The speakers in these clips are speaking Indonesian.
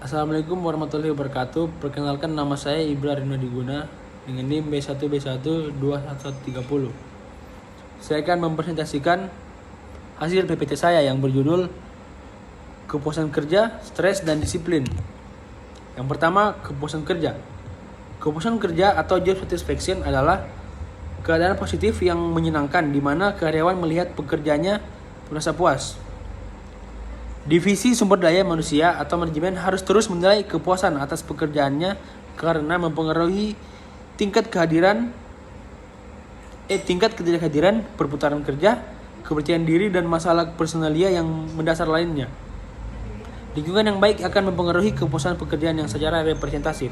Assalamualaikum warahmatullahi wabarakatuh. Perkenalkan, nama saya Ibra Rino Diguna dengan NIM B1B12130. Saya akan mempresentasikan hasil PPT saya yang berjudul Kepuasan Kerja, Stres, dan Disiplin. Yang pertama, kepuasan kerja. Kepuasan kerja atau job satisfaction adalah keadaan positif yang menyenangkan di mana karyawan melihat pekerjaannya merasa puas. Divisi sumber daya manusia atau manajemen harus terus menilai kepuasan atas pekerjaannya karena mempengaruhi tingkat ketidakhadiran, perputaran kerja, kepercayaan diri, dan masalah personalia yang mendasar lainnya. Lingkungan yang baik akan mempengaruhi kepuasan pekerjaan yang secara representatif.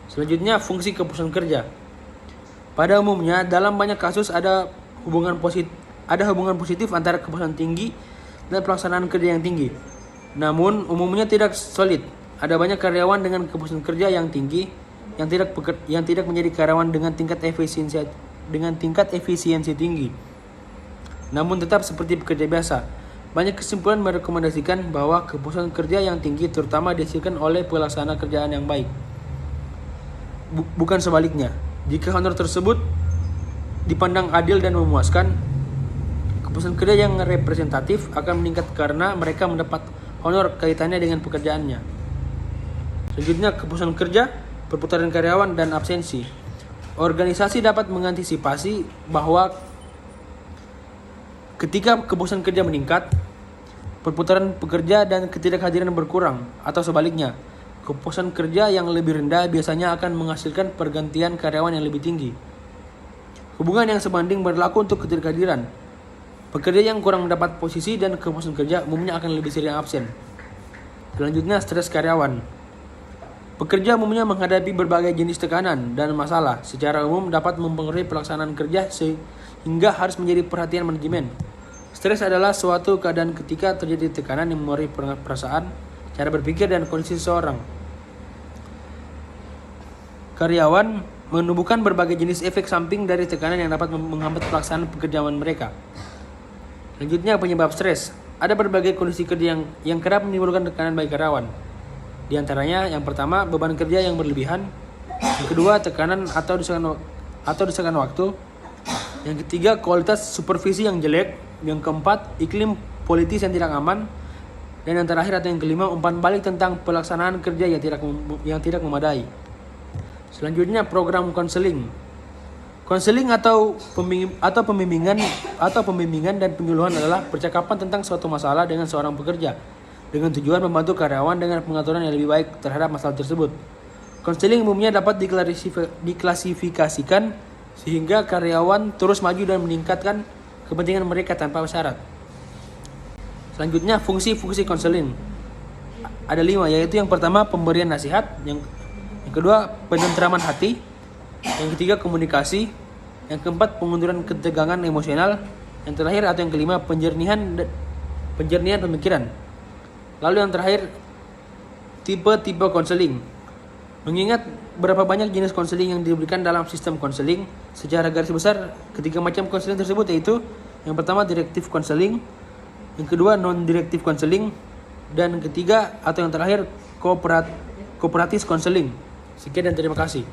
Selanjutnya, fungsi kepuasan kerja. Pada umumnya, dalam banyak kasus ada hubungan positif antara kepuasan tinggi dan pelaksanaan kerja yang tinggi. Namun, umumnya tidak solid. Ada banyak karyawan dengan kepuasan kerja yang tinggi yang tidak menjadi karyawan dengan tingkat efisiensi tinggi. Namun tetap seperti pekerja biasa. Banyak kesimpulan merekomendasikan bahwa kepuasan kerja yang tinggi terutama dihasilkan oleh pelaksana kerjaan yang baik. Bukan sebaliknya. Jika honor tersebut dipandang adil dan memuaskan, kepuasan kerja yang representatif akan meningkat karena mereka mendapat honor kaitannya dengan pekerjaannya. Selanjutnya, kepuasan kerja, perputaran karyawan, dan absensi. Organisasi dapat mengantisipasi bahwa ketika kepuasan kerja meningkat, perputaran pekerja dan ketidakhadiran berkurang, atau sebaliknya, kepuasan kerja yang lebih rendah biasanya akan menghasilkan pergantian karyawan yang lebih tinggi. Hubungan yang sebanding berlaku untuk ketidakhadiran. Pekerja yang kurang mendapat posisi dan kepuasan kerja umumnya akan lebih sering absen. Selanjutnya, stres karyawan. Pekerja umumnya menghadapi berbagai jenis tekanan dan masalah. Secara umum dapat mempengaruhi pelaksanaan kerja sehingga harus menjadi perhatian manajemen. Stres adalah suatu keadaan ketika terjadi tekanan yang mempengaruhi perasaan, cara berpikir, dan kondisi seseorang. Karyawan menumbuhkan berbagai jenis efek samping dari tekanan yang dapat menghambat pelaksanaan pekerjaan mereka. Selanjutnya, penyebab stres. Ada berbagai kondisi kerja yang kerap menimbulkan tekanan bagi karyawan. Di antaranya, yang pertama, beban kerja yang berlebihan. Yang kedua, tekanan atau desakan waktu. Yang ketiga, kualitas supervisi yang jelek. Yang keempat, iklim politis yang tidak aman. Dan yang terakhir atau yang kelima, umpan balik tentang pelaksanaan kerja yang tidak memadai. Selanjutnya, program konseling. Konseling atau pembimbingan dan penyuluhan adalah percakapan tentang suatu masalah dengan seorang pekerja dengan tujuan membantu karyawan dengan pengaturan yang lebih baik terhadap masalah tersebut. Konseling umumnya dapat diklasifikasikan sehingga karyawan terus maju dan meningkatkan kepentingan mereka tanpa syarat. Selanjutnya, fungsi-fungsi konseling. Ada 5, yaitu yang pertama, pemberian nasihat, yang kedua, penentraman hati, yang ketiga, komunikasi, yang keempat, pengunduran ketegangan emosional, yang terakhir atau yang kelima, penjernihan pemikiran. Lalu yang terakhir, tipe-tipe konseling. Mengingat berapa banyak jenis konseling yang diberikan dalam sistem konseling, secara garis besar ketiga macam konseling tersebut yaitu yang pertama, direktif konseling, yang kedua, non-direktif konseling, dan yang ketiga atau yang terakhir, kooperatif konseling. Sekian dan terima kasih.